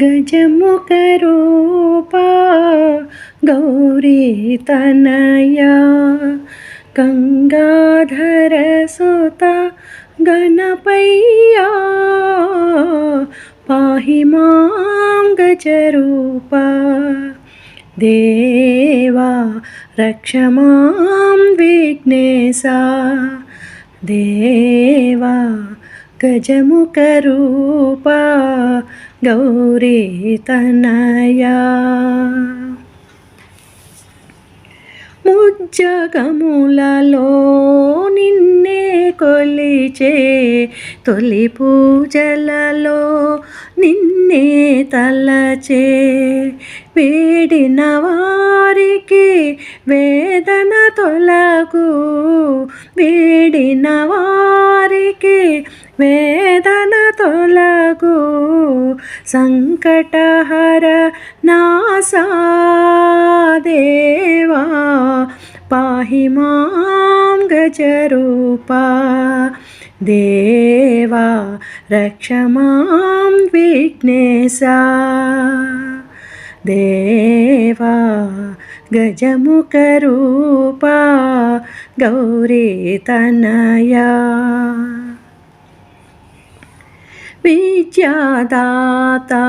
गजमुखरूपा गौरीतनया गंगाधरसुता गणपय्या पाहि मां गजरूपा देवा रक्ष मां विघ्नेशा देवा गजमुखरूपा गौरीतनया ముజ్జగములలో నిన్నే కొలిచే తొలి పూజలలో నిన్నే తలచే వేడిన వారికి వేదన తొలగు వేడిన వారికి వేదన తొలగు సంకటహర నాసా దేవా पाहि मां गजरूपा देवा रक्ष मां विघ्नेशा देवा गजमुखरूपा गौरीतनया विद्यादाता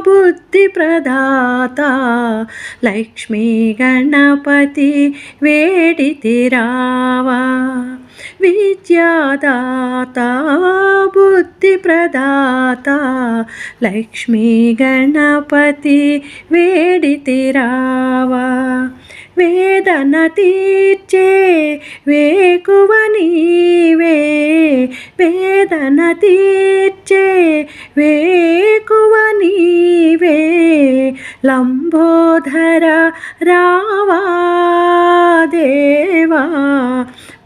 बुद्धिप्रदाता लक्ष्मी गणपति वेडितिरावा विद्यादाता बुद्धिप्रदाता लक्ष्मी गणपति वेडितिरावा వేదన తీర్చే వేకువ నీవే వేదన తీర్చే వేకువ నీవే లంబోదర రావా దేవా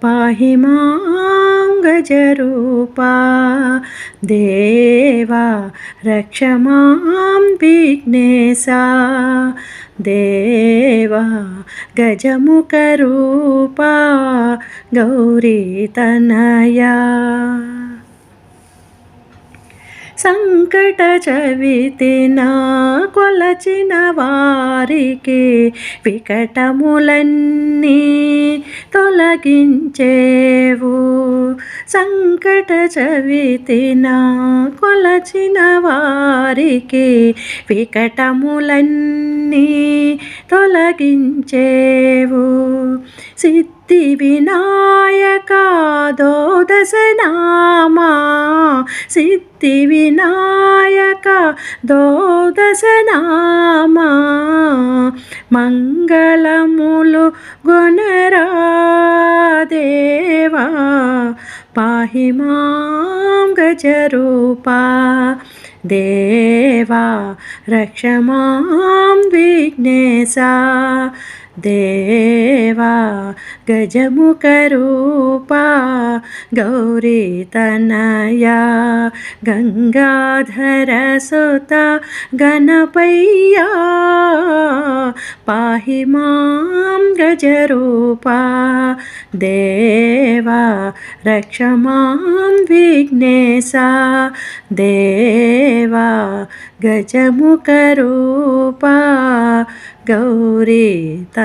పాహి మాం గజరూపా దేవా రక్ష మాం విఘ్నేశా देवा गजमुखरूपा गौरीतनया సంకట చవితిన కొలచిన వారికి వికటములన్నీ తొలగించేవు సంకట చవితిన కొలచిన వారికి వికటములన్నీ తొలగించేవు సిద్ధి వినాయక దోదశనామా సిద్ధి వినాయక దోదశనామా మంగళములు గొనరా దేవా పాహి మాం గజరూపా దేవా రక్ష మాం విఘ్నేశా देवा गजमुखरूपा गौरीतनया गंगाधरसुता गणपय्या पाहि मां गजरूपा देवा रक्ष मां विघ्नेशा देवा गजमुखरूपा गौरीतनया